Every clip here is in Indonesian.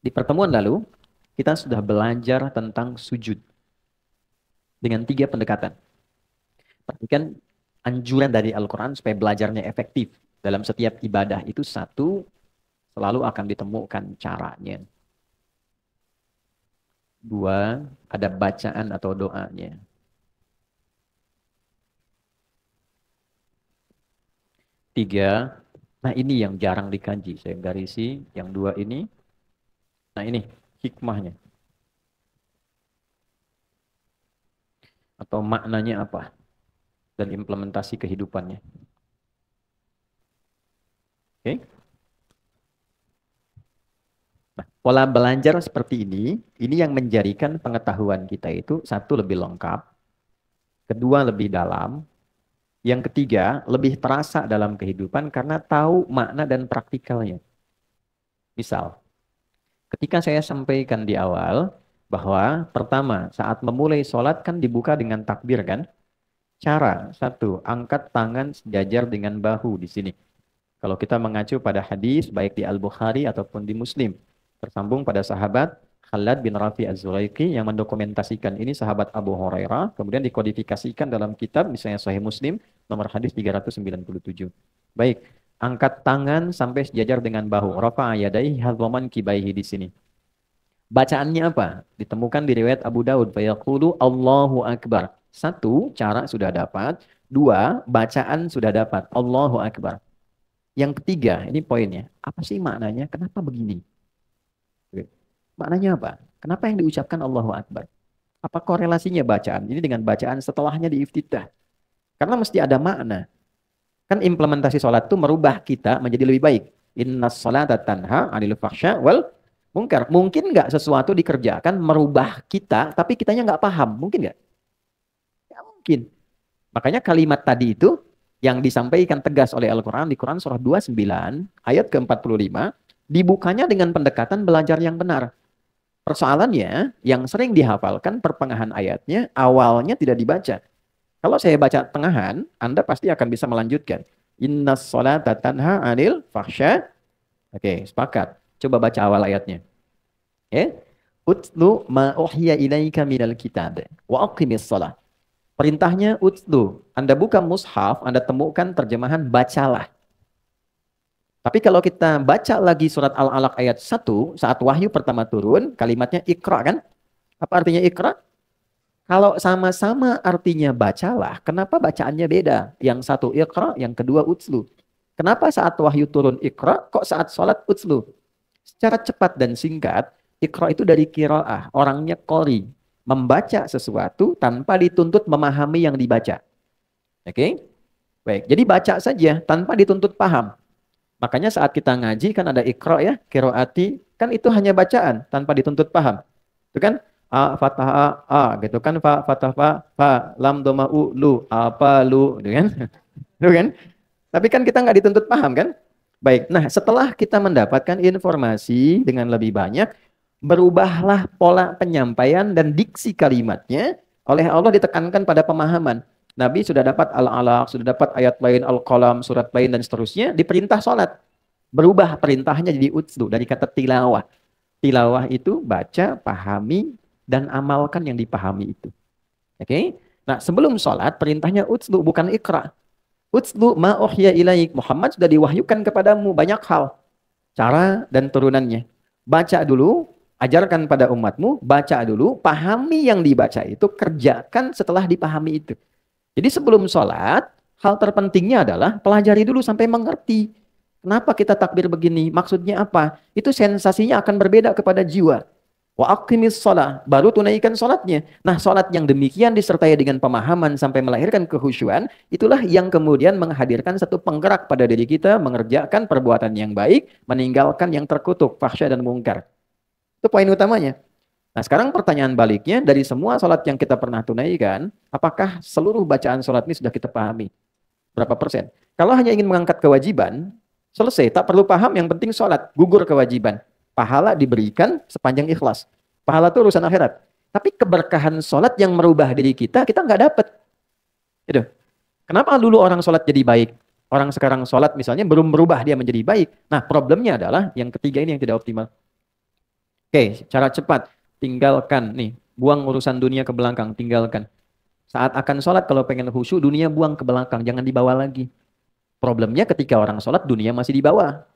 Di pertemuan lalu, kita sudah belajar tentang sujud dengan 3 pendekatan. Perhatikan anjuran dari Al-Quran supaya belajarnya efektif dalam setiap ibadah itu satu, selalu akan ditemukan caranya. 2, ada bacaan atau doanya. 3, nah ini yang jarang dikaji. Saya garisi yang 2 ini. Nah ini hikmahnya. Atau maknanya apa. Dan implementasi kehidupannya. Oke. Nah, pola belajar seperti ini yang menjadikan pengetahuan kita itu satu lebih lengkap, kedua lebih dalam, yang ketiga lebih terasa dalam kehidupan karena tahu makna dan praktikalnya. Misal, ketika saya sampaikan di awal bahwa pertama saat memulai sholat kan dibuka dengan takbir kan? Cara satu, angkat tangan sejajar dengan bahu di sini. Kalau kita mengacu pada hadis baik di Al-Bukhari ataupun di Muslim, tersambung pada sahabat Khalad bin Rafi Az-Zulaiki yang mendokumentasikan ini sahabat Abu Hurairah, kemudian dikodifikasikan dalam kitab misalnya Sahih Muslim nomor hadis 397. Baik, angkat tangan sampai sejajar dengan bahu. Rafa'a yadaihi hadwaman kibaihi di sini. Bacaannya apa? Ditemukan di riwayat Abu Daud. Fayaqulu Allahu Akbar. Satu, cara sudah dapat. Dua, bacaan sudah dapat. Allahu Akbar. Yang ketiga, ini poinnya. Apa sih maknanya? Kenapa begini? Oke. Maknanya apa? Kenapa yang diucapkan Allahu Akbar? Apa korelasinya bacaan ini dengan bacaan setelahnya di iftitah? Karena mesti ada makna. Kan implementasi sholat itu merubah kita menjadi lebih baik. Inna sholata tanha 'anil fahsya wal munkar. Mungkin nggak sesuatu dikerjakan merubah kita, tapi kitanya nggak paham. Mungkin nggak? Ya mungkin. Makanya kalimat tadi itu yang disampaikan tegas oleh Al-Quran di Quran surah 29 ayat ke-45 dibukanya dengan pendekatan belajar yang benar. Persoalannya yang sering dihafalkan pertengahan ayatnya awalnya tidak dibaca. Kalau saya baca tengahan, Anda pasti akan bisa melanjutkan. Inna sholata tanha 'anil fahsya. Oke, sepakat. Coba baca awal ayatnya. Ya. Utlu ma uhya ilaika minal kitab wa aqimis shalah. Perintahnya utlu. Anda buka mushaf, Anda temukan terjemahan bacalah. Tapi kalau kita baca lagi surat Al-Alaq ayat 1, saat wahyu pertama turun, kalimatnya ikra kan? Apa artinya ikra? Kalau sama-sama artinya bacalah, kenapa bacaannya beda? Yang satu ikra, yang kedua utslu. Kenapa saat wahyu turun ikra, kok saat sholat utslu? Secara cepat dan singkat, ikra itu dari qiraah, orangnya qori. Membaca sesuatu tanpa dituntut memahami yang dibaca. Oke? Baik, jadi baca saja tanpa dituntut paham. Makanya saat kita ngaji kan ada ikra ya, qiraati, kan itu hanya bacaan tanpa dituntut paham. Itu kan a fathah a gitu kan, fa fathah fa lam doma u lu apa lu gitu kan. Itu kan? Tapi kan kita nggak dituntut paham kan? Baik. Nah, setelah kita mendapatkan informasi dengan lebih banyak, berubahlah pola penyampaian dan diksi kalimatnya oleh Allah ditekankan pada pemahaman. Nabi sudah dapat Al-Alaq, sudah dapat ayat lain Al-Qalam, surat lain dan seterusnya, diperintah sholat. Berubah perintahnya jadi utslu dari kata tilawah. Tilawah itu baca, pahami, dan amalkan yang dipahami itu. Oke? Nah, sebelum sholat perintahnya utslu bukan ikra. Utslu ma uhya ilaik. Muhammad sudah diwahyukan kepadamu banyak hal. Cara dan turunannya. Baca dulu, ajarkan pada umatmu, baca dulu, pahami yang dibaca itu, kerjakan setelah dipahami itu. Jadi sebelum sholat, hal terpentingnya adalah pelajari dulu sampai mengerti. Kenapa kita takbir begini? Maksudnya apa? Itu sensasinya akan berbeda kepada jiwa. Wa aqimis shalah, baru tunaikan sholatnya. Nah, sholat yang demikian disertai dengan pemahaman sampai melahirkan kehusyuan, itulah yang kemudian menghadirkan satu penggerak pada diri kita, mengerjakan perbuatan yang baik, meninggalkan yang terkutuk, fahsya dan mungkar. Itu poin utamanya. Nah, sekarang pertanyaan baliknya, dari semua sholat yang kita pernah tunaikan, apakah seluruh bacaan sholat ini sudah kita pahami? Berapa persen? Kalau hanya ingin mengangkat kewajiban, selesai, tak perlu paham, yang penting sholat, gugur kewajiban. Pahala diberikan sepanjang ikhlas. Pahala itu urusan akhirat. Tapi keberkahan sholat yang merubah diri kita nggak dapat. Gitu. Kenapa dulu orang sholat jadi baik? Orang sekarang sholat misalnya belum berubah dia menjadi baik. Nah problemnya adalah yang ketiga ini yang tidak optimal. Oke, cara cepat. Tinggalkan nih. Buang urusan dunia ke belakang. Tinggalkan. Saat akan sholat kalau pengen khusyuk dunia buang ke belakang. Jangan dibawa lagi. Problemnya ketika orang sholat dunia masih dibawa.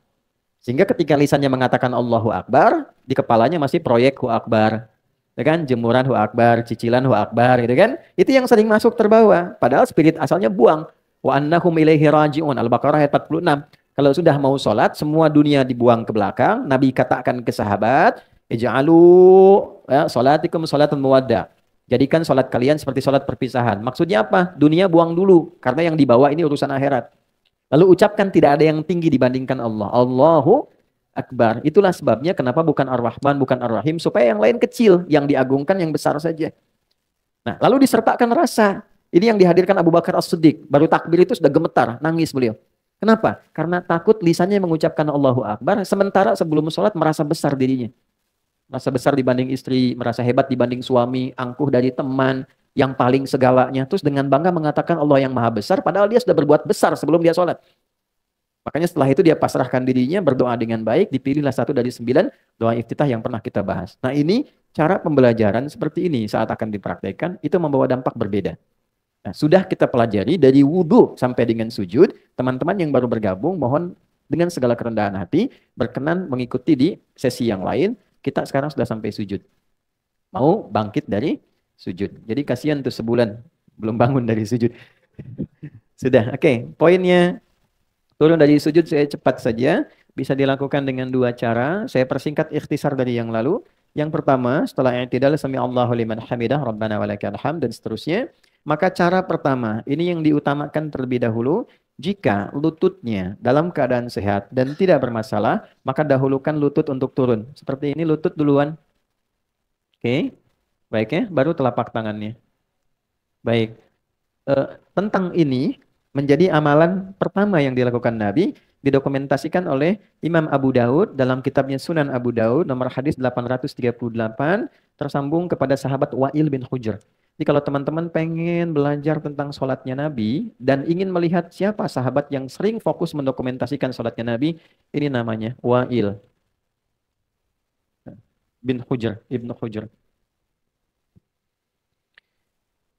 Sehingga ketika lisannya mengatakan Allahu Akbar, di kepalanya masih proyek Hu Akbar. Ya kan? Jemuran Hu Akbar, cicilan Hu Akbar gitu kan. Itu yang sering masuk terbawa. Padahal spirit asalnya buang. Wa annahum ilaihi raji'un. Al-Baqarah ayat 46. Kalau sudah mau sholat, semua dunia dibuang ke belakang. Nabi katakan ke sahabat, Ij'alu ya, sholatikum sholatun muwadda. Jadikan sholat kalian seperti sholat perpisahan. Maksudnya apa? Dunia buang dulu. Karena yang dibawa ini urusan akhirat. Lalu ucapkan tidak ada yang tinggi dibandingkan Allah. Allahu Akbar. Itulah sebabnya kenapa bukan Ar-Rahman, bukan Ar-Rahim. Supaya yang lain kecil. Yang diagungkan yang besar saja. Nah, lalu disertakan rasa. Ini yang dihadirkan Abu Bakar As-Siddiq. Baru takbir itu sudah gemetar. Nangis beliau. Kenapa? Karena takut lisannya mengucapkan Allahu Akbar. Sementara sebelum sholat merasa besar dirinya. Merasa besar dibanding istri. Merasa hebat dibanding suami. Angkuh dari teman. Yang paling segalanya. Terus dengan bangga mengatakan Allah yang maha besar. Padahal dia sudah berbuat besar sebelum dia sholat. Makanya setelah itu dia pasrahkan dirinya. Berdoa dengan baik. Dipilihlah satu dari 9 doa iftitah yang pernah kita bahas. Nah ini cara pembelajaran seperti ini. Saat akan dipraktekkan. Itu membawa dampak berbeda. Nah sudah kita pelajari dari wudhu sampai dengan sujud. Teman-teman yang baru bergabung. Mohon dengan segala kerendahan hati. Berkenan mengikuti di sesi yang lain. Kita sekarang sudah sampai sujud. Mau bangkit dari sujud. Jadi kasihan tuh sebulan belum bangun dari sujud. Sudah, oke. Poinnya turun dari sujud saya cepat saja. Bisa dilakukan dengan 2 cara. Saya persingkat ikhtisar dari yang lalu. Yang pertama, setelah i'tidal sami Allahu liman hamidah, Rabbana walakal hamd dan seterusnya. Maka cara pertama, ini yang diutamakan terlebih dahulu. Jika lututnya dalam keadaan sehat dan tidak bermasalah, maka dahulukan lutut untuk turun. Seperti ini lutut duluan. Oke. Baik ya, baru telapak tangannya. Baik. Tentang ini menjadi amalan pertama yang dilakukan Nabi, didokumentasikan oleh Imam Abu Daud dalam kitabnya Sunan Abu Daud nomor hadis 838 tersambung kepada sahabat Wa'il bin Hujr. Jadi kalau teman-teman pengen belajar tentang sholatnya Nabi dan ingin melihat siapa sahabat yang sering fokus mendokumentasikan sholatnya Nabi, ini namanya Wa'il bin Hujr, Ibnu Hujr.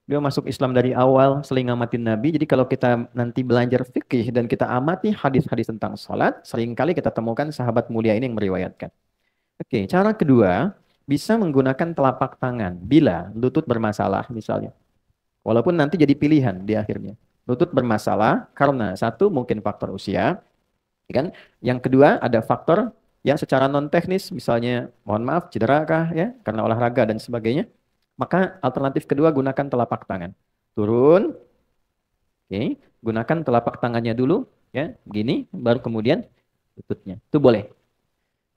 Dia masuk Islam dari awal, sering ngamatin Nabi. Jadi kalau kita nanti belajar fikih dan kita amati hadis-hadis tentang sholat, seringkali kita temukan sahabat mulia ini yang meriwayatkan. Oke, cara kedua, bisa menggunakan telapak tangan bila lutut bermasalah misalnya. Walaupun nanti jadi pilihan di akhirnya. Lutut bermasalah karena satu mungkin faktor usia, kan? Yang kedua ada faktor yang secara non teknis, misalnya mohon maaf cedera kah ya, karena olahraga dan sebagainya. Maka alternatif kedua gunakan telapak tangan. Turun. Oke, gunakan telapak tangannya dulu ya, begini baru kemudian lututnya. Itu boleh.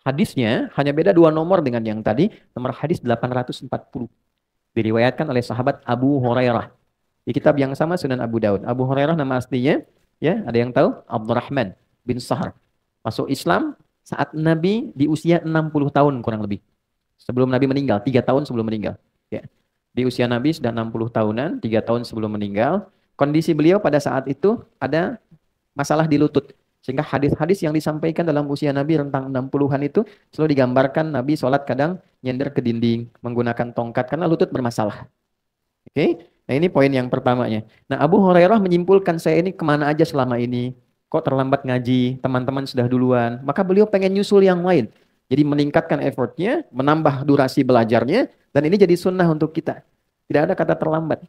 Hadisnya hanya beda 2 nomor dengan yang tadi, nomor hadis 840. Diriwayatkan oleh sahabat Abu Hurairah. Di kitab yang sama Sunan Abu Daud. Abu Hurairah nama aslinya ya, ada yang tahu? Abdurrahman bin Sahar. Masuk Islam saat Nabi di usia 60 tahun kurang lebih. Sebelum Nabi meninggal, 3 tahun sebelum meninggal. Ya. Di usia Nabi sudah 60 tahunan, 3 tahun sebelum meninggal. Kondisi beliau pada saat itu ada masalah di lutut. Sehingga hadis-hadis yang disampaikan dalam usia Nabi rentang 60-an itu selalu digambarkan Nabi sholat kadang nyender ke dinding, menggunakan tongkat karena lutut bermasalah. Oke, nah ini poin yang pertamanya. Nah Abu Hurairah menyimpulkan saya ini kemana aja selama ini. Kok terlambat ngaji, teman-teman sudah duluan. Maka beliau pengen nyusul yang lain. Jadi meningkatkan effortnya, menambah durasi belajarnya, dan ini jadi sunnah untuk kita. Tidak ada kata terlambat.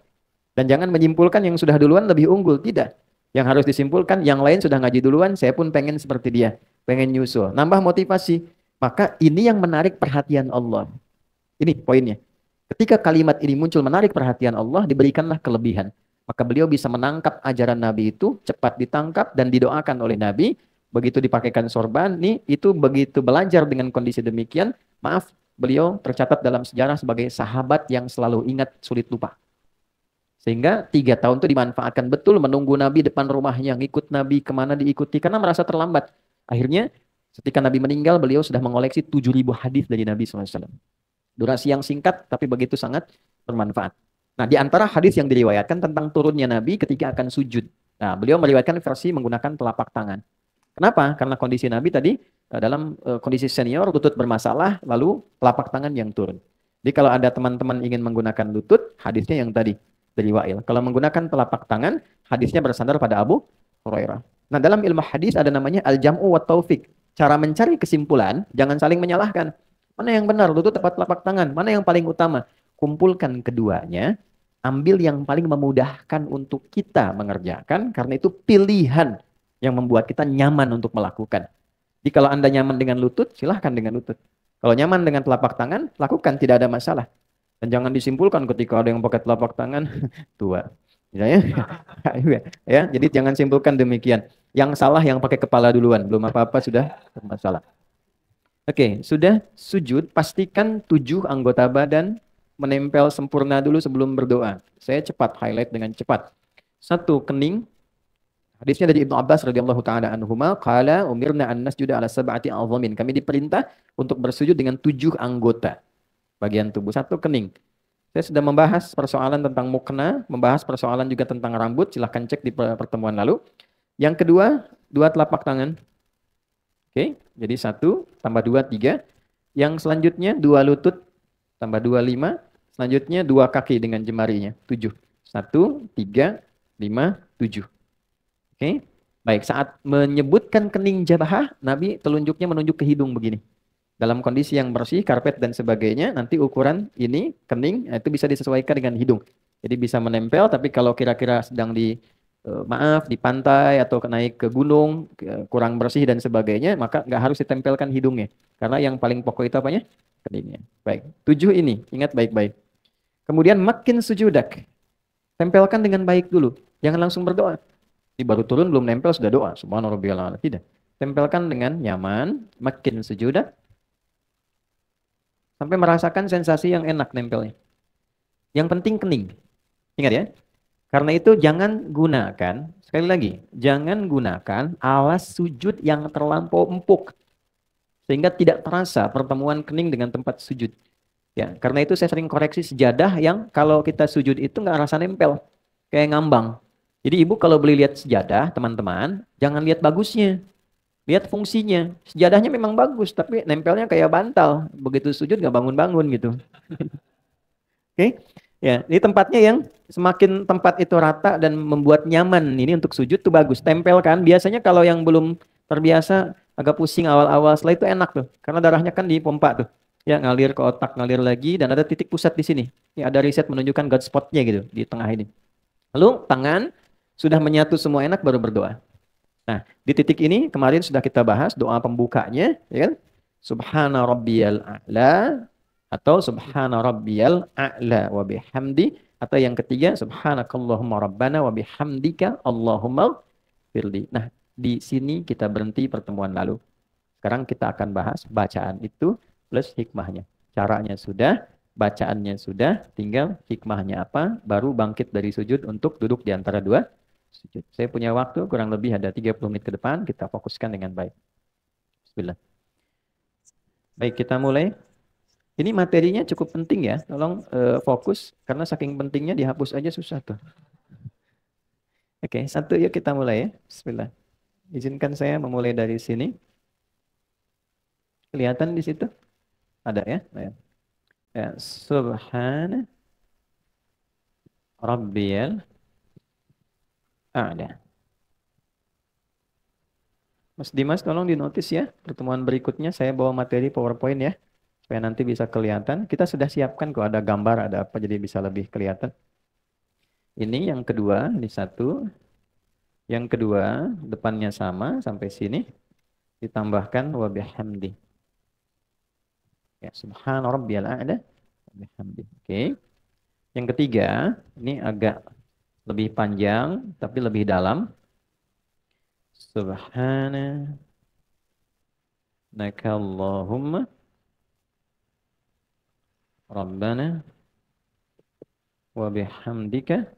Dan jangan menyimpulkan yang sudah duluan lebih unggul. Tidak. Yang harus disimpulkan, yang lain sudah ngaji duluan, saya pun pengen seperti dia. Pengen nyusul. Nambah motivasi. Maka ini yang menarik perhatian Allah. Ini poinnya. Ketika kalimat ini muncul menarik perhatian Allah, diberikanlah kelebihan. Maka beliau bisa menangkap ajaran Nabi itu, cepat ditangkap dan didoakan oleh Nabi. Begitu dipakaikan sorban, nih itu begitu belajar dengan kondisi demikian, maaf, beliau tercatat dalam sejarah sebagai sahabat yang selalu ingat, sulit lupa. Sehingga 3 tahun itu dimanfaatkan betul menunggu Nabi depan rumahnya, ngikut Nabi kemana diikuti, karena merasa terlambat. Akhirnya, ketika Nabi meninggal, beliau sudah mengoleksi 7.000 hadis dari Nabi SAW. Durasi yang singkat, tapi begitu sangat bermanfaat. Nah, di antara hadis yang diriwayatkan tentang turunnya Nabi ketika akan sujud. Nah, beliau meriwayatkan versi menggunakan telapak tangan. Kenapa? Karena kondisi Nabi tadi dalam kondisi senior, lutut bermasalah, lalu telapak tangan yang turun. Jadi kalau ada teman-teman ingin menggunakan lutut, hadisnya yang tadi dari Wa'il. Kalau menggunakan telapak tangan, hadisnya bersandar pada Abu Hurairah. Nah, dalam ilmu hadis ada namanya al-jam'u wa taufik. Cara mencari kesimpulan, jangan saling menyalahkan. Mana yang benar, lutut tepat telapak tangan, mana yang paling utama? Kumpulkan keduanya, ambil yang paling memudahkan untuk kita mengerjakan, karena itu pilihan yang membuat kita nyaman untuk melakukan. Jadi kalau Anda nyaman dengan lutut, silahkan dengan lutut. Kalau nyaman dengan telapak tangan, lakukan, tidak ada masalah. Dan jangan disimpulkan ketika ada yang pakai telapak tangan, tua. Misalnya, ya, jadi jangan simpulkan demikian. Yang salah yang pakai kepala duluan, belum apa-apa sudah bermasalah. Oke, sudah sujud, pastikan 7 anggota badan menempel sempurna dulu sebelum berdoa. Saya cepat highlight dengan cepat. 1, kening. Hadisnya dari Ibnu Abbas radhiyallahu taala anhuma, qala umirna an nasjuda ala sab'ati a'dhamin. Kami diperintah untuk bersujud dengan 7 anggota bagian tubuh. 1, kening. Saya sudah membahas persoalan tentang mukna, membahas persoalan juga tentang rambut. Silahkan cek di pertemuan lalu. Yang kedua, 2 telapak tangan. Oke, jadi 1 tambah 2, 3. Yang selanjutnya 2 lutut tambah 2, 5. Selanjutnya 2 kaki dengan jemarinya, 7. 1, 3, 5, 7. Oke, baik. Saat menyebutkan kening jabahah, Nabi telunjuknya menunjuk ke hidung begini. Dalam kondisi yang bersih, karpet dan sebagainya, nanti ukuran ini kening itu bisa disesuaikan dengan hidung. Jadi bisa menempel, tapi kalau kira-kira sedang di pantai atau naik ke gunung, kurang bersih dan sebagainya, maka nggak harus ditempelkan hidungnya. Karena yang paling pokok itu apanya? Keningnya. Baik, 7 ini, ingat baik-baik. Kemudian makin sujudak. Tempelkan dengan baik dulu. Jangan langsung berdoa. Ini baru turun belum nempel sudah doa. Subhanallah. Tidak. Tempelkan dengan nyaman, makin sujudah sampai merasakan sensasi yang enak nempelnya. Yang penting kening. Ingat ya. Karena itu jangan gunakan, sekali lagi, jangan gunakan alas sujud yang terlampau empuk sehingga tidak terasa pertemuan kening dengan tempat sujud. Ya, karena itu saya sering koreksi sejadah yang kalau kita sujud itu nggak rasa nempel, kayak ngambang. Jadi ibu kalau beli lihat sejadah, teman-teman, jangan lihat bagusnya. Lihat fungsinya. Sejadahnya memang bagus, tapi nempelnya kayak bantal. Begitu sujud nggak bangun-bangun gitu. Oke? Ya, ini tempatnya yang semakin tempat itu rata dan membuat nyaman ini untuk sujud tuh bagus. Tempelkan. Biasanya kalau yang belum terbiasa agak pusing awal-awal, setelah itu enak tuh. Karena darahnya kan dipompa tuh. Ya, ngalir ke otak, ngalir lagi dan ada titik pusat di sini. Ya, ada riset menunjukkan God spot-nya gitu di tengah ini. Lalu tangan sudah menyatu semua enak baru berdoa. Nah, di titik ini kemarin sudah kita bahas doa pembukanya, ya kan? Subhana rabbiyal a'la atau subhana rabbiyal a'la wa bihamdi, atau yang ketiga subhanakallahumma rabbana wa bihamdika Allahumma firli. Nah, di sini kita berhenti pertemuan lalu. Sekarang kita akan bahas bacaan itu plus hikmahnya. Caranya sudah, bacaannya sudah, tinggal hikmahnya apa, baru bangkit dari sujud untuk duduk di antara dua sujud. Saya punya waktu kurang lebih ada 30 menit ke depan, kita fokuskan dengan baik. Bismillah. Baik, kita mulai. Ini materinya cukup penting ya, tolong fokus, karena saking pentingnya dihapus aja susah tuh. Oke, 1 yuk kita mulai ya. Bismillah. Izinkan saya memulai dari sini. Kelihatan di situ? Ada ya? Ya. Ya. Subhana rabbiyal a'la. Mas Dimas tolong dinotis ya. Pertemuan berikutnya saya bawa materi PowerPoint ya. Supaya nanti bisa kelihatan. Kita sudah siapkan kok ada gambar, ada apa, jadi bisa lebih kelihatan. Ini yang kedua, ini 1. Yang kedua, depannya sama sampai sini. Ditambahkan wa bihamdi. Ya, subhana rabbiyal a'la wa bihamdi. Oke. Yang ketiga, ini agak lebih panjang tapi lebih dalam. Subhana nakallahumma rabbana wa bihamdika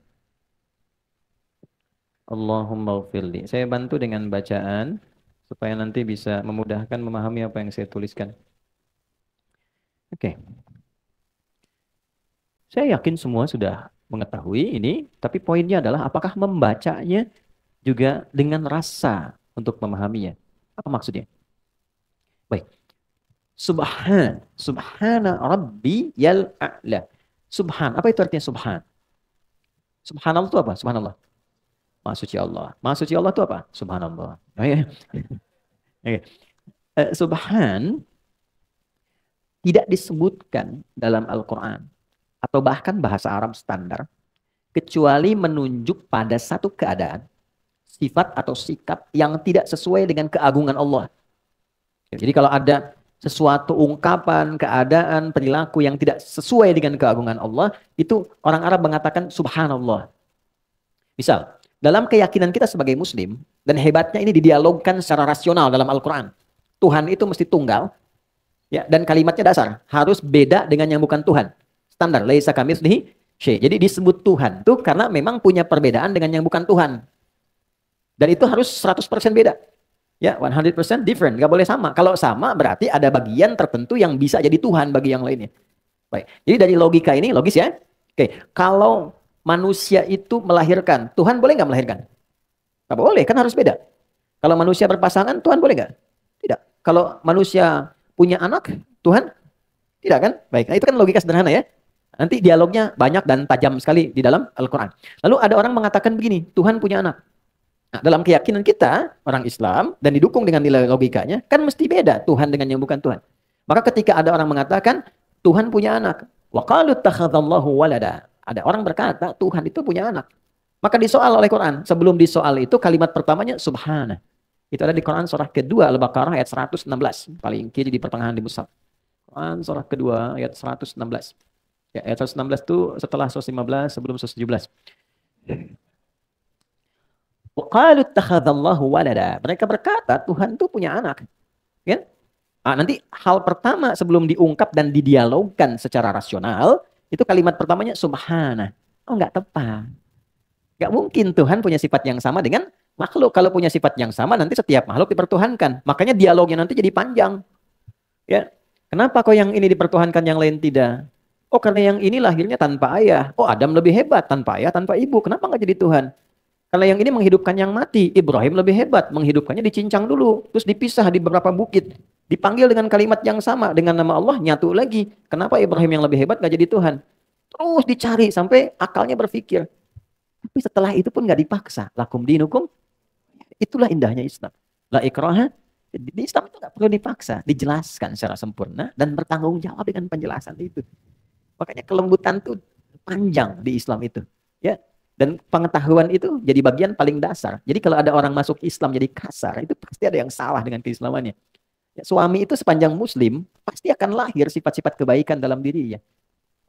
Allahumma ghfirli. Saya bantu dengan bacaan supaya nanti bisa memudahkan memahami apa yang saya tuliskan. Oke. Saya yakin semua sudah mengetahui ini, tapi poinnya adalah apakah membacanya juga dengan rasa untuk memahaminya. Apa maksudnya? Baik. Subhana rabbi yal a'la. Subhan, apa itu artinya subhan? Subhanallah itu apa? Subhanallah. Maha suci Allah. Maha suci Allah itu apa? Subhanallah. Oh, ya. Oke. Subhan tidak disebutkan dalam Al-Quran atau bahkan bahasa Arab standar kecuali menunjuk pada satu keadaan, sifat atau sikap yang tidak sesuai dengan keagungan Allah. Jadi kalau ada sesuatu ungkapan, keadaan, perilaku yang tidak sesuai dengan keagungan Allah, itu orang Arab mengatakan subhanallah. Misal, dalam keyakinan kita sebagai muslim, dan hebatnya ini didialogkan secara rasional dalam Al-Quran. Tuhan itu mesti tunggal, ya, dan kalimatnya dasar. Harus beda dengan yang bukan Tuhan. Standar, laisa kamitslihi syai'. Jadi disebut Tuhan tuh karena memang punya perbedaan dengan yang bukan Tuhan. Dan itu harus 100% beda. Ya, 100% different, nggak boleh sama. Kalau sama berarti ada bagian tertentu yang bisa jadi Tuhan bagi yang lainnya. Baik. Jadi dari logika ini logis ya. Oke, kalau manusia itu melahirkan, Tuhan boleh nggak melahirkan? Nggak boleh, kan harus beda. Kalau manusia berpasangan, Tuhan boleh nggak? Tidak. Kalau manusia punya anak, Tuhan tidak kan? Baik. Nah, itu kan logika sederhana ya. Nanti dialognya banyak dan tajam sekali di dalam Al-Quran. Lalu ada orang mengatakan begini, Tuhan punya anak. Nah, dalam keyakinan kita, orang Islam, dan didukung dengan nilai logikanya, kan mesti beda Tuhan dengan yang bukan Tuhan. Maka ketika ada orang mengatakan, Tuhan punya anak. Wa qalu ittakhadallahu walada. Ada orang berkata, Tuhan itu punya anak. Maka disoal oleh Quran. Sebelum disoal itu, kalimat pertamanya, Subhana. Itu ada di Quran surah kedua, Al-Baqarah ayat 116. Paling kiri di pertengahan di mushaf. Quran surah kedua, ayat 116. Ya, ayat 116 itu setelah 115, sebelum 117. Qalu ittakhadallahu walada. Mereka berkata Tuhan itu punya anak. Kan? Nah, nanti hal pertama sebelum diungkap dan didialogkan secara rasional, itu kalimat pertamanya subhana. Oh, enggak tepat. Enggak mungkin Tuhan punya sifat yang sama dengan makhluk. Kalau punya sifat yang sama, nanti setiap makhluk dipertuhankan. Makanya dialognya nanti jadi panjang. Ya. Kenapa kok yang ini dipertuhankan, yang lain tidak? Oh, karena yang ini lahirnya tanpa ayah. Oh, Adam lebih hebat tanpa ayah, tanpa ibu. Kenapa enggak jadi Tuhan? Karena yang ini menghidupkan yang mati. Ibrahim lebih hebat. Menghidupkannya dicincang dulu. Terus dipisah di beberapa bukit. Dipanggil dengan kalimat yang sama. Dengan nama Allah nyatu lagi. Kenapa Ibrahim yang lebih hebat gak jadi Tuhan? Terus dicari sampai akalnya berpikir. Tapi setelah itu pun gak dipaksa. Lakum dinukum. Itulah indahnya Islam. La ikraha. Di Islam itu gak perlu dipaksa. Dijelaskan secara sempurna. Dan bertanggung jawab dengan penjelasan itu. Makanya kelembutan itu panjang di Islam itu. Ya. Dan pengetahuan itu jadi bagian paling dasar. Jadi kalau ada orang masuk Islam jadi kasar, itu pasti ada yang salah dengan keislamannya. Ya, suami itu sepanjang muslim, pasti akan lahir sifat-sifat kebaikan dalam dirinya.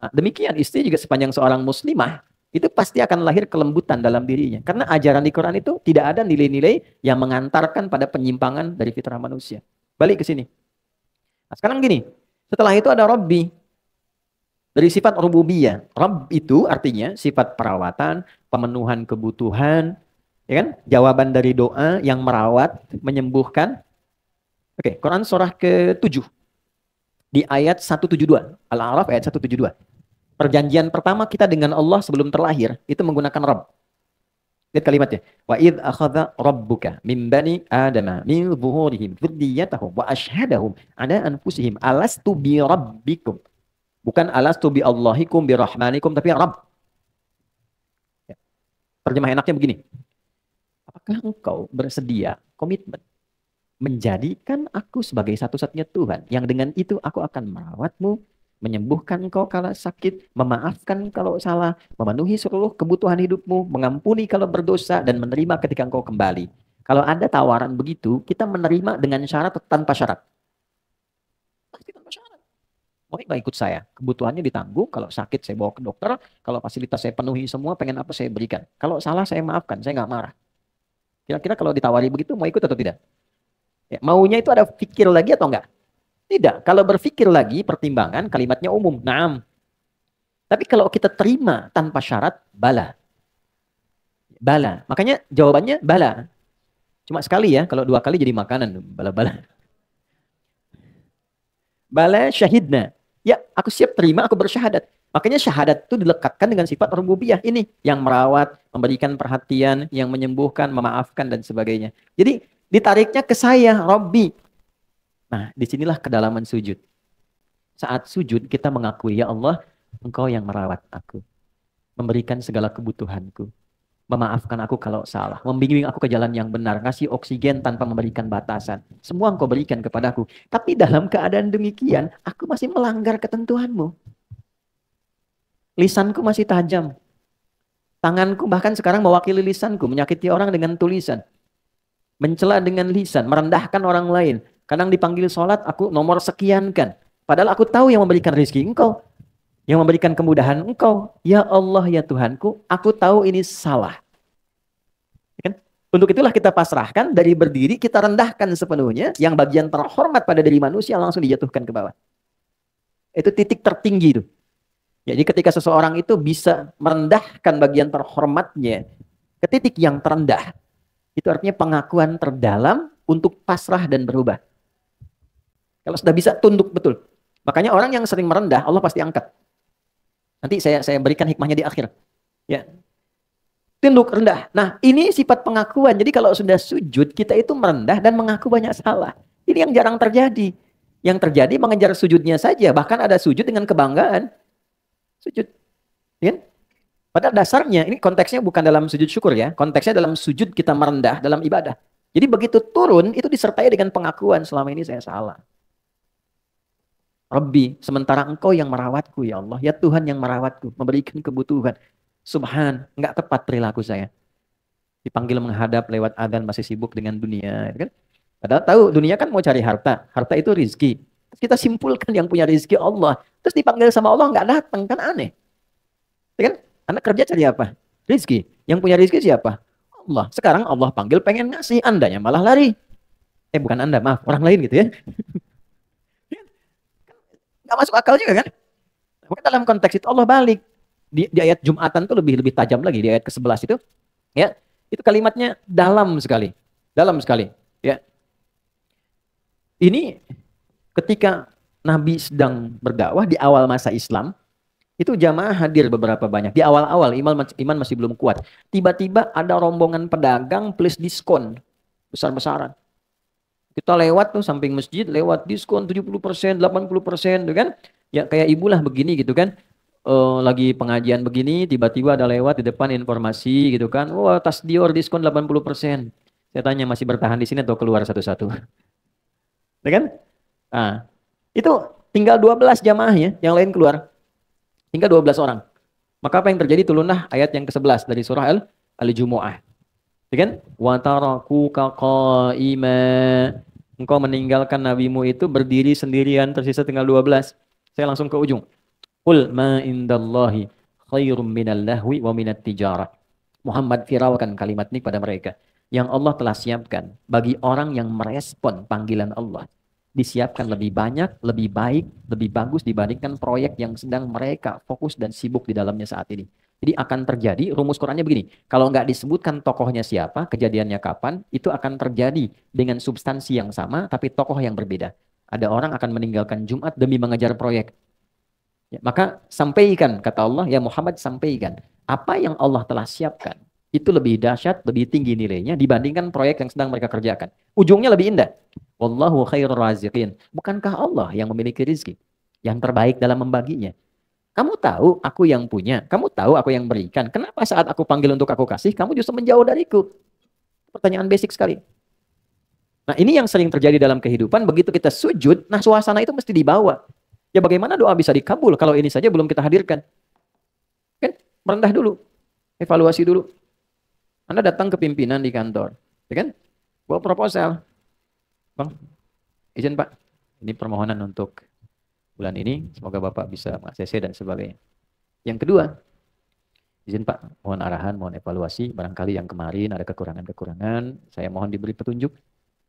Nah, demikian istri juga sepanjang seorang muslimah, itu pasti akan lahir kelembutan dalam dirinya. Karena ajaran di Quran itu tidak ada nilai-nilai yang mengantarkan pada penyimpangan dari fitrah manusia. Balik ke sini. Nah, sekarang gini, setelah itu ada Rabbi. Dari sifat rububiyah. Rabb itu artinya sifat perawatan, pemenuhan kebutuhan, ya kan? Jawaban dari doa yang merawat, menyembuhkan. Oke, Quran surah ke-7 di ayat 172. Al-A'raf ayat 172. Perjanjian pertama kita dengan Allah sebelum terlahir itu menggunakan Rabb. Lihat kalimatnya. Wa idz akhadha rabbuka min bani adama min zuhurihim dzurriyyatahum wa asyhadahum ala anfusihim alastu bi rabbikum. Bukan alastu bi Allahikum bi rahmanikum, tapi Rabb. Ya. Terjemah enaknya begini. Apakah engkau bersedia komitmen menjadikan aku sebagai satu-satunya Tuhan yang dengan itu aku akan merawatmu, menyembuhkan engkau kalau sakit, memaafkan kalau salah, memenuhi seluruh kebutuhan hidupmu, mengampuni kalau berdosa, dan menerima ketika engkau kembali. Kalau ada tawaran begitu, kita menerima dengan syarat atau tanpa syarat? Pasti tanpa syarat. Mau nggak ikut saya? Kebutuhannya ditanggung. Kalau sakit saya bawa ke dokter. Kalau fasilitas saya penuhi semua, pengen apa saya berikan. Kalau salah saya maafkan, saya nggak marah. Kira-kira kalau ditawari begitu, mau ikut atau tidak? Ya, maunya itu ada pikir lagi atau enggak? Tidak. Kalau berpikir lagi, pertimbangan kalimatnya umum. Naam. Tapi kalau kita terima tanpa syarat, bala. Bala. Makanya jawabannya bala. Cuma sekali ya, kalau 2 kali jadi makanan. Bala-bala. Bala syahidna. Ya, aku siap terima, aku bersyahadat. Makanya syahadat itu dilekatkan dengan sifat rububiyah ini. Yang merawat, memberikan perhatian, yang menyembuhkan, memaafkan, dan sebagainya. Jadi ditariknya ke saya, Robbi. Nah, disinilah kedalaman sujud. Saat sujud kita mengakui, ya Allah, Engkau yang merawat aku. Memberikan segala kebutuhanku. Memaafkan aku kalau salah. Membimbing aku ke jalan yang benar. Ngasih oksigen tanpa memberikan batasan. Semua Engkau berikan kepadaku. Tapi dalam keadaan demikian, aku masih melanggar ketentuanmu. Lisanku masih tajam. Tanganku bahkan sekarang mewakili lisanku. Menyakiti orang dengan tulisan. Mencela dengan lisan. Merendahkan orang lain. Kadang dipanggil sholat, aku nomor sekian kan. Padahal aku tahu yang memberikan rezeki Engkau. Yang memberikan kemudahan Engkau. Ya Allah, ya Tuhanku, aku tahu ini salah. Kan? Untuk itulah kita pasrahkan, dari berdiri kita rendahkan sepenuhnya. Yang bagian terhormat pada diri manusia langsung dijatuhkan ke bawah. Itu titik tertinggi itu. Jadi ketika seseorang itu bisa merendahkan bagian terhormatnya ke titik yang terendah, itu artinya pengakuan terdalam untuk pasrah dan berubah. Kalau sudah bisa tunduk betul. Makanya orang yang sering merendah, Allah pasti angkat. Nanti saya berikan hikmahnya di akhir. Ya. Tunduk rendah. Nah, ini sifat pengakuan. Jadi kalau sudah sujud, kita itu merendah dan mengaku banyak salah. Ini yang jarang terjadi. Yang terjadi mengejar sujudnya saja. Bahkan ada sujud dengan kebanggaan. Sujud. Ya? Pada dasarnya, ini konteksnya bukan dalam sujud syukur ya. Konteksnya dalam sujud kita merendah dalam ibadah. Jadi begitu turun, itu disertai dengan pengakuan. Selama ini saya salah. Rabbi, sementara Engkau yang merawatku ya Allah. Ya Tuhan yang merawatku, memberikan kebutuhan. Subhan, enggak tepat perilaku saya. Dipanggil menghadap lewat adzan masih sibuk dengan dunia. Kan? Padahal tahu dunia kan mau cari harta. Harta itu rizki. Terus kita simpulkan yang punya rizki Allah. Terus dipanggil sama Allah enggak datang, kan aneh. Ya kan? Anak kerja cari apa? Rizki. Yang punya rizki siapa? Allah. Sekarang Allah panggil pengen ngasih, Andanya malah lari. Bukan Anda, maaf. Orang lain gitu ya. Nggak masuk akal juga kan? Maka dalam konteks itu Allah balik. Di ayat Jumatan itu lebih tajam lagi. Di ayat ke-11 itu. Ya, itu kalimatnya dalam sekali. Dalam sekali. Ya. Ini ketika Nabi sedang berdakwah di awal masa Islam, itu jamaah hadir beberapa banyak. Di awal-awal iman masih belum kuat. Tiba-tiba ada rombongan pedagang plus diskon besar-besaran. Kita lewat tuh samping masjid, lewat diskon 70%, 80% tuh kan. Ya kayak ibulah begini gitu kan. Lagi pengajian begini, tiba-tiba ada lewat di depan informasi gitu kan. Wah, tas Dior diskon 80%. Saya tanya masih bertahan di sini atau keluar satu-satu. Ya kan? Nah, itu tinggal 12 jamaahnya, yang lain keluar. Tinggal 12 orang. Maka apa yang terjadi? Turunlah ayat yang ke-11 dari surah Al-Jumu'ah. Ya kan? Wa tarakuka qa'ima. Engkau meninggalkan nabimu itu berdiri sendirian, tersisa tinggal 12. Saya langsung ke ujung. Qul ma indallahi khairum minal lahwi wa minat tijarah. Muhammad firalkan kalimat ini pada mereka. Yang Allah telah siapkan bagi orang yang merespon panggilan Allah. Disiapkan lebih banyak, lebih baik, lebih bagus dibandingkan proyek yang sedang mereka fokus dan sibuk di dalamnya saat ini. Jadi akan terjadi, rumus Qurannya begini. Kalau nggak disebutkan tokohnya siapa, kejadiannya kapan, itu akan terjadi dengan substansi yang sama, tapi tokoh yang berbeda. Ada orang akan meninggalkan Jumat demi mengejar proyek. Ya, maka sampaikan, kata Allah, ya Muhammad sampaikan. Apa yang Allah telah siapkan, itu lebih dahsyat, lebih tinggi nilainya dibandingkan proyek yang sedang mereka kerjakan. Ujungnya lebih indah. Wallahu khairur raziqin. Bukankah Allah yang memiliki rezeki yang terbaik dalam membaginya? Kamu tahu aku yang punya, kamu tahu aku yang berikan. Kenapa saat aku panggil untuk aku kasih, kamu justru menjauh dariku? Pertanyaan basic sekali. Nah ini yang sering terjadi dalam kehidupan, begitu kita sujud, nah suasana itu mesti dibawa. Ya bagaimana doa bisa dikabul kalau ini saja belum kita hadirkan? Kan merendah dulu, evaluasi dulu. Anda datang ke pimpinan di kantor, ya kan? Bawa proposal. Bang, izin Pak, ini permohonan untuk bulan ini, semoga Bapak bisa ACC dan sebagainya. Yang kedua, izin Pak, mohon arahan, mohon evaluasi, barangkali yang kemarin ada kekurangan-kekurangan, saya mohon diberi petunjuk,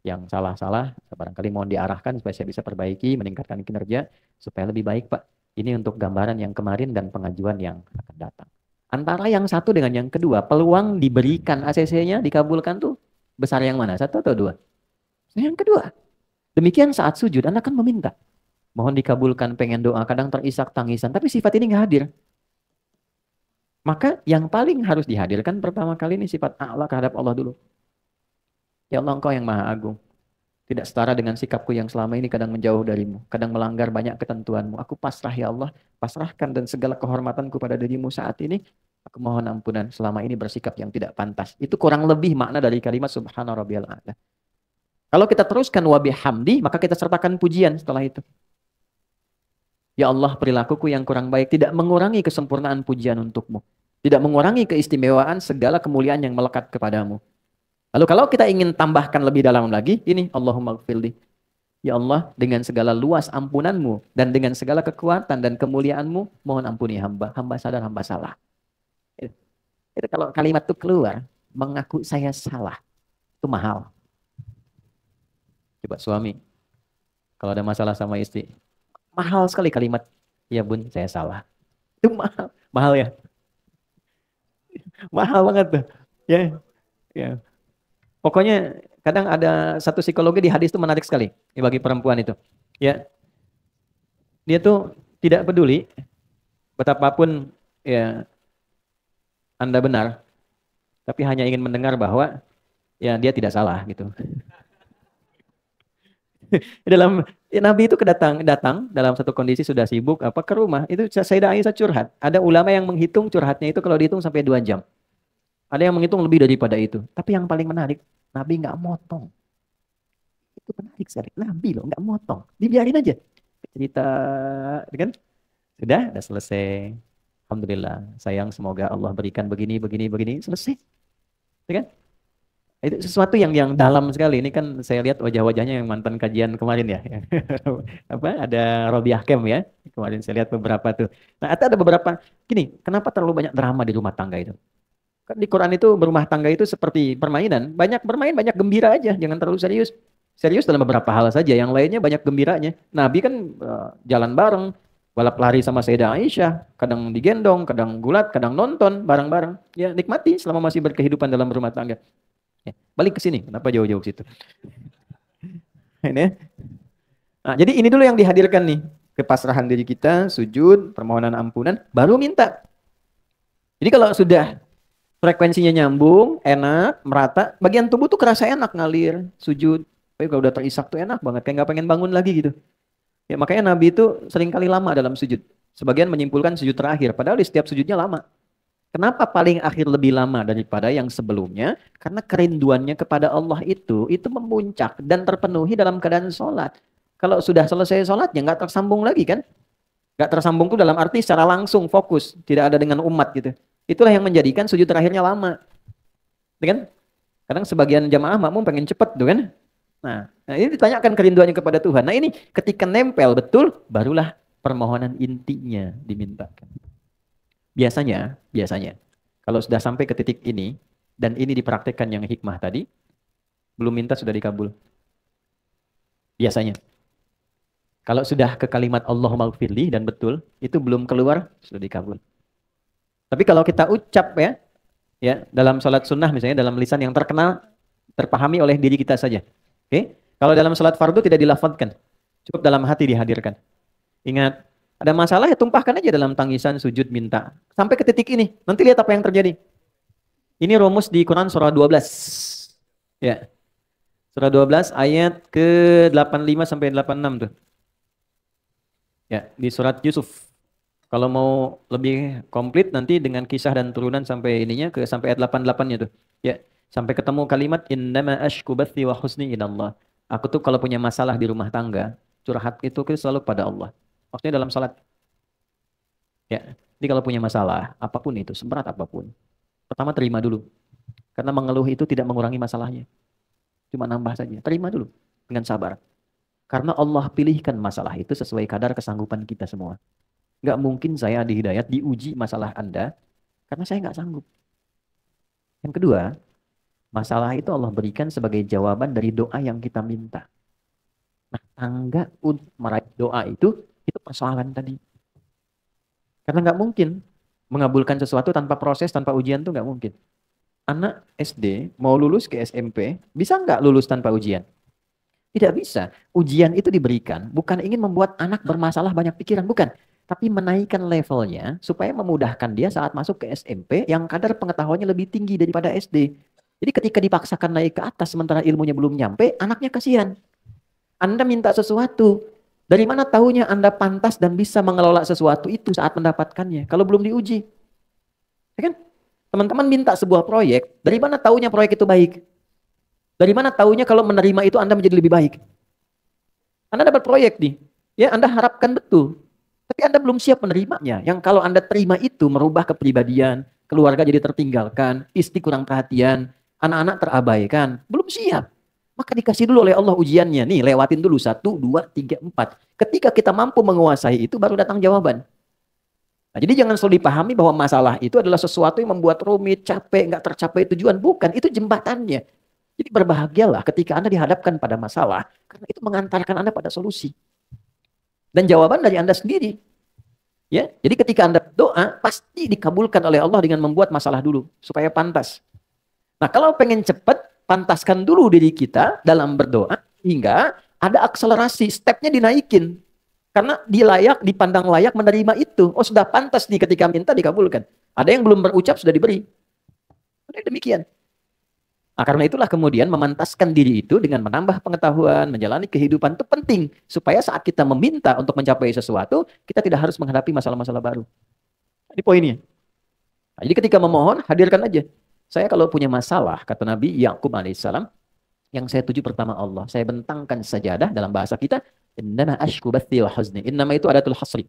yang salah-salah, barangkali mohon diarahkan supaya saya bisa perbaiki, meningkatkan kinerja, supaya lebih baik Pak. Ini untuk gambaran yang kemarin dan pengajuan yang akan datang. Antara yang satu dengan yang kedua, peluang diberikan ACC-nya, dikabulkan tuh besar yang mana? Satu atau dua? Yang kedua. Demikian saat sujud, Anda akan meminta. mohon dikabulkan, pengen doa, kadang terisak tangisan, tapi sifat ini nggak hadir. Maka yang paling harus dihadirkan pertama kali ini sifat a'la terhadap Allah dulu. Ya Allah, Engkau yang Maha Agung. Tidak setara dengan sikapku yang selama ini kadang menjauh darimu, kadang melanggar banyak ketentuanmu. Aku pasrah ya Allah, pasrahkan dan segala kehormatanku pada dirimu saat ini. Aku mohon ampunan selama ini bersikap yang tidak pantas. Itu kurang lebih makna dari kalimat subhana rabbiyal a'la. Kalau kita teruskan wa bihamdi, maka kita sertakan pujian setelah itu. Ya Allah, perilakuku yang kurang baik tidak mengurangi kesempurnaan pujian untukmu. Tidak mengurangi keistimewaan segala kemuliaan yang melekat kepadamu. Lalu kalau kita ingin tambahkan lebih dalam lagi, ini Allahumma gfirli. Ya Allah, dengan segala luas ampunanmu dan dengan segala kekuatan dan kemuliaanmu, mohon ampuni hamba. Hamba sadar, hamba salah. Itu kalau kalimat itu keluar, mengaku saya salah. Itu mahal. Coba suami, kalau ada masalah sama istri, mahal sekali kalimat, ya bun, saya salah. Itu mahal. Mahal ya? Mahal banget tuh. Ya, ya. Pokoknya kadang ada satu psikologi di hadis itu menarik sekali bagi perempuan itu. Ya, dia tuh tidak peduli betapapun ya Anda benar, tapi hanya ingin mendengar bahwa ya dia tidak salah gitu. Dalam Nabi itu datang dalam satu kondisi sudah sibuk apa ke rumah, itu Sayyidah Aisyah curhat. Ada ulama yang menghitung curhatnya itu kalau dihitung sampai 2 jam. Ada yang menghitung lebih daripada itu. Tapi yang paling menarik, Nabi nggak motong. Itu menarik sekali. Nabi loh nggak motong. Dibiarin aja. Cerita, kan? Sudah selesai. Alhamdulillah. Sayang, semoga Allah berikan begini, begini, begini. Selesai. Ya kan? Itu sesuatu yang dalam sekali. Ini kan saya lihat wajah-wajahnya yang mantan kajian kemarin ya. Apa? Ada Robiah Kem ya. Kemarin saya lihat beberapa tuh. Nah, ada beberapa. Gini, kenapa terlalu banyak drama di rumah tangga itu? Kan di Quran itu berumah tangga itu seperti permainan. Banyak bermain, banyak gembira aja. Jangan terlalu serius. Serius dalam beberapa hal saja. Yang lainnya banyak gembiranya. Nabi kan jalan bareng. Balap lari sama Sayyidah Aisyah. Kadang digendong, kadang gulat, kadang nonton bareng-bareng. Ya nikmati selama masih berkehidupan dalam rumah tangga. Ya, balik ke sini. Kenapa jauh-jauh ke situ? Ini ya. Nah, jadi ini dulu yang dihadirkan nih. Kepasrahan diri kita, sujud, permohonan ampunan, baru minta. Jadi kalau sudah frekuensinya nyambung, enak, merata, bagian tubuh tuh kerasa enak ngalir, sujud. Tapi kalau udah terisak tuh enak banget, kayak nggak pengen bangun lagi gitu. Ya makanya Nabi itu sering kali lama dalam sujud. Sebagian menyimpulkan sujud terakhir, padahal di setiap sujudnya lama. Kenapa paling akhir lebih lama daripada yang sebelumnya? Karena kerinduannya kepada Allah itu memuncak dan terpenuhi dalam keadaan sholat. Kalau sudah selesai sholatnya nggak tersambung lagi kan? Nggak tersambung tuh dalam arti secara langsung fokus, tidak ada dengan umat gitu. Itulah yang menjadikan sujud terakhirnya lama. Kan? Kadang sebagian jamaah makmum pengen cepet tuh kan? Nah, ini ditanyakan kerinduannya kepada Tuhan. Nah ini ketika nempel betul, barulah permohonan intinya dimintakan. Biasanya, kalau sudah sampai ke titik ini, dan ini dipraktekkan yang hikmah tadi, belum minta sudah dikabul. Biasanya. Kalau sudah ke kalimat Allahumma gfirli dan betul, itu belum keluar, sudah dikabul. Tapi kalau kita ucap ya dalam sholat sunnah misalnya, dalam lisan yang terkenal, terpahami oleh diri kita saja. Oke? Kalau dalam sholat fardu tidak dilafadzkan, cukup dalam hati dihadirkan. Ingat, ada masalah ya tumpahkan aja dalam tangisan, sujud, minta. Sampai ke titik ini. Nanti lihat apa yang terjadi. Ini rumus di Quran surah 12. Ya. Surah 12 ayat ke-85 sampai 86 tuh. Ya, di surat Yusuf. Kalau mau lebih komplit nanti dengan kisah dan turunan sampai ininya sampai ayat 88-nya tuh. Ya, sampai ketemu kalimat innama ashku bathi wa husni ilallah. Aku tuh kalau punya masalah di rumah tangga, curhat itu selalu pada Allah. Maksudnya dalam salat. Ya. Jadi kalau punya masalah, apapun itu, seberat apapun. Pertama terima dulu. Karena mengeluh itu tidak mengurangi masalahnya. Cuma nambah saja. Terima dulu dengan sabar. Karena Allah pilihkan masalah itu sesuai kadar kesanggupan kita semua. Nggak mungkin saya di hidayat diuji masalah Anda karena saya nggak sanggup. Yang kedua, masalah itu Allah berikan sebagai jawaban dari doa yang kita minta. Nah, tangga untuk meraih doa itu persoalan tadi. Karena nggak mungkin mengabulkan sesuatu tanpa proses, tanpa ujian tuh nggak mungkin. Anak SD mau lulus ke SMP, bisa nggak lulus tanpa ujian? Tidak bisa. Ujian itu diberikan bukan ingin membuat anak bermasalah banyak pikiran, bukan. Tapi menaikkan levelnya supaya memudahkan dia saat masuk ke SMP yang kadar pengetahuannya lebih tinggi daripada SD. Jadi ketika dipaksakan naik ke atas sementara ilmunya belum nyampe, anaknya kasihan. Anda minta sesuatu. Dari mana tahunya Anda pantas dan bisa mengelola sesuatu itu saat mendapatkannya? Kalau belum diuji. Ya kan? Teman-teman minta sebuah proyek, dari mana tahunya proyek itu baik? Dari mana tahunya kalau menerima itu Anda menjadi lebih baik? Anda dapat proyek nih, ya Anda harapkan betul. Tapi Anda belum siap menerimanya. Yang kalau Anda terima itu merubah kepribadian, keluarga jadi tertinggalkan, istri kurang perhatian, anak-anak terabaikan. Belum siap. Maka dikasih dulu oleh Allah ujiannya. Nih, lewatin dulu. 1, 2, 3, 4. Ketika kita mampu menguasai itu, baru datang jawaban. Nah, jadi jangan selalu dipahami bahwa masalah itu adalah sesuatu yang membuat rumit, capek, nggak tercapai tujuan. Bukan, itu jembatannya. Jadi berbahagialah ketika Anda dihadapkan pada masalah, karena itu mengantarkan Anda pada solusi. Dan jawaban dari Anda sendiri. Ya, jadi ketika Anda doa, pasti dikabulkan oleh Allah dengan membuat masalah dulu, supaya pantas. Nah, kalau pengen cepat, pantaskan dulu diri kita dalam berdoa, hingga ada akselerasi, stepnya dinaikin. Karena dipandang layak menerima itu. Oh, sudah pantas nih ketika minta dikabulkan. Ada yang belum berucap sudah diberi. Ada demikian. Nah, karena itulah kemudian memantaskan diri itu dengan menambah pengetahuan, menjalani kehidupan itu penting. Supaya saat kita meminta untuk mencapai sesuatu, kita tidak harus menghadapi masalah-masalah baru. Ini poinnya. Nah, jadi ketika memohon, hadirkan aja. Saya kalau punya masalah, kata Nabi Yakub alaihissalam, yang saya tuju pertama Allah. Saya bentangkan sajadah dalam bahasa kita, innama ashku bathi wa huzni. Innama itu adatul hasri.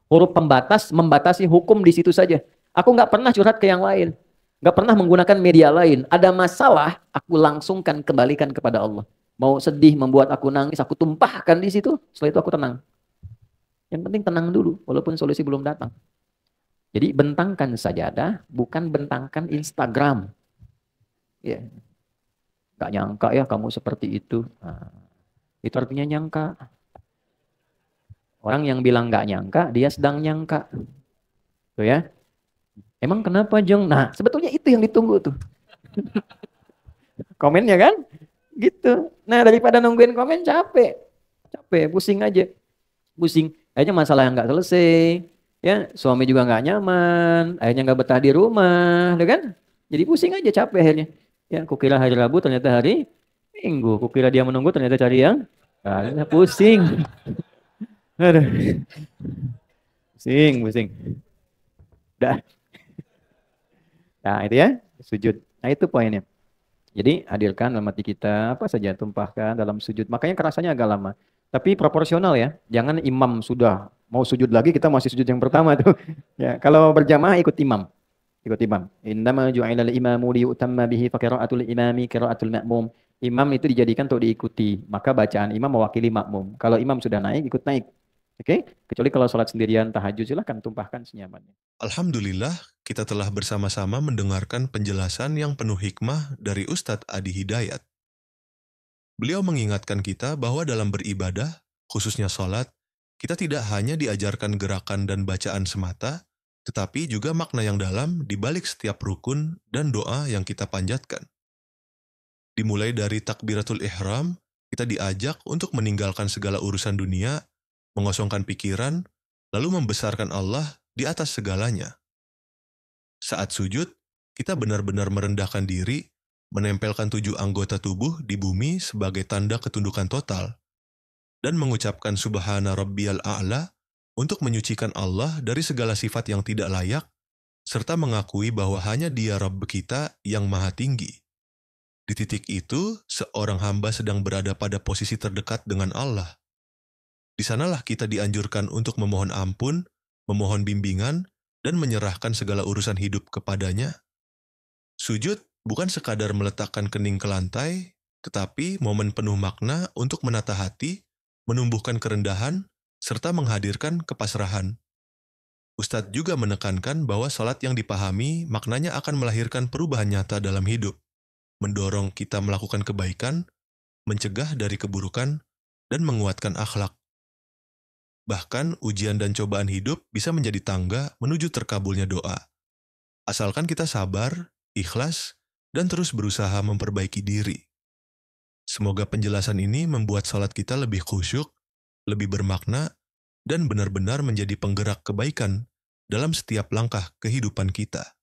Huruf pembatas membatasi hukum di situ saja. Aku nggak pernah curhat ke yang lain. Nggak pernah menggunakan media lain. Ada masalah, aku langsungkan kembalikan kepada Allah. Mau sedih, membuat aku nangis, aku tumpahkan di situ. Setelah itu aku tenang. Yang penting tenang dulu, walaupun solusi belum datang. Jadi bentangkan sajadah, bukan bentangkan Instagram. Ya, nggak nyangka ya kamu seperti itu. Nah, itu artinya nyangka. Orang yang bilang nggak nyangka, dia sedang nyangka. Tuh ya. Emang kenapa Jong? Nah, sebetulnya itu yang ditunggu tuh. Komennya kan? Gitu. Nah, daripada nungguin komen capek. Capek, pusing aja. Pusing. Akhirnya masalah yang nggak selesai. Ya, suami juga nggak nyaman. Akhirnya nggak betah di rumah. Tuh kan? Jadi pusing aja, capek akhirnya. Ya, kukira hari Rabu ternyata hari Minggu. Kukira dia menunggu ternyata cari yang pusing. Aduh. Pusing, pusing. Udah. Nah, itu ya, sujud. Nah, itu poinnya. Jadi, hadirkan dalam hati kita, apa saja tumpahkan dalam sujud. Makanya kerasanya agak lama. Tapi proporsional ya. Jangan imam sudah mau sujud lagi, kita masih sujud yang pertama tuh. Ya, kalau berjamaah ikut imam. Ikut imam. Innama ju'ilal imamu liyutamma bihi fa qira'atul imami qira'atul ma'mum. Imam itu dijadikan untuk diikuti. Maka bacaan imam mewakili makmum. Kalau imam sudah naik, ikut naik. Oke? Kecuali kalau sholat sendirian tahajud, silahkan tumpahkan senyamannya. Alhamdulillah, kita telah bersama-sama mendengarkan penjelasan yang penuh hikmah dari Ustadz Adi Hidayat. Beliau mengingatkan kita bahwa dalam beribadah, khususnya sholat, kita tidak hanya diajarkan gerakan dan bacaan semata, tetapi juga makna yang dalam di balik setiap rukun dan doa yang kita panjatkan. Dimulai dari takbiratul ihram, kita diajak untuk meninggalkan segala urusan dunia, mengosongkan pikiran, lalu membesarkan Allah di atas segalanya. Saat sujud, kita benar-benar merendahkan diri, menempelkan 7 anggota tubuh di bumi sebagai tanda ketundukan total, dan mengucapkan Subhana Rabbiyal A'la untuk menyucikan Allah dari segala sifat yang tidak layak, serta mengakui bahwa hanya Dia Rabb kita yang maha tinggi. Di titik itu, seorang hamba sedang berada pada posisi terdekat dengan Allah. Di sanalah kita dianjurkan untuk memohon ampun, memohon bimbingan, dan menyerahkan segala urusan hidup kepadanya. Sujud bukan sekadar meletakkan kening ke lantai, tetapi momen penuh makna untuk menata hati, menumbuhkan kerendahan, serta menghadirkan kepasrahan. Ustadz juga menekankan bahwa salat yang dipahami maknanya akan melahirkan perubahan nyata dalam hidup, mendorong kita melakukan kebaikan, mencegah dari keburukan, dan menguatkan akhlak. Bahkan ujian dan cobaan hidup bisa menjadi tangga menuju terkabulnya doa. Asalkan kita sabar, ikhlas, dan terus berusaha memperbaiki diri. Semoga penjelasan ini membuat salat kita lebih khusyuk, lebih bermakna, dan benar-benar menjadi penggerak kebaikan dalam setiap langkah kehidupan kita.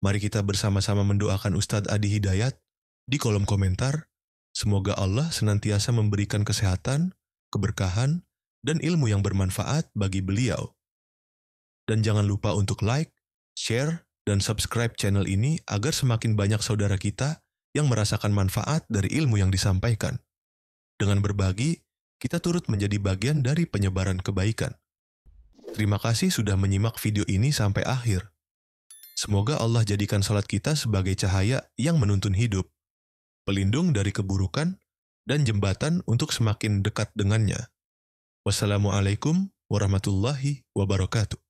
Mari kita bersama-sama mendoakan Ustadz Adi Hidayat di kolom komentar. Semoga Allah senantiasa memberikan kesehatan, keberkahan, dan ilmu yang bermanfaat bagi beliau. Dan jangan lupa untuk like, share, dan subscribe channel ini agar semakin banyak saudara kita yang merasakan manfaat dari ilmu yang disampaikan. Dengan berbagi, kita turut menjadi bagian dari penyebaran kebaikan. Terima kasih sudah menyimak video ini sampai akhir. Semoga Allah jadikan salat kita sebagai cahaya yang menuntun hidup, pelindung dari keburukan, dan jembatan untuk semakin dekat dengannya. Wassalamualaikum warahmatullahi wabarakatuh.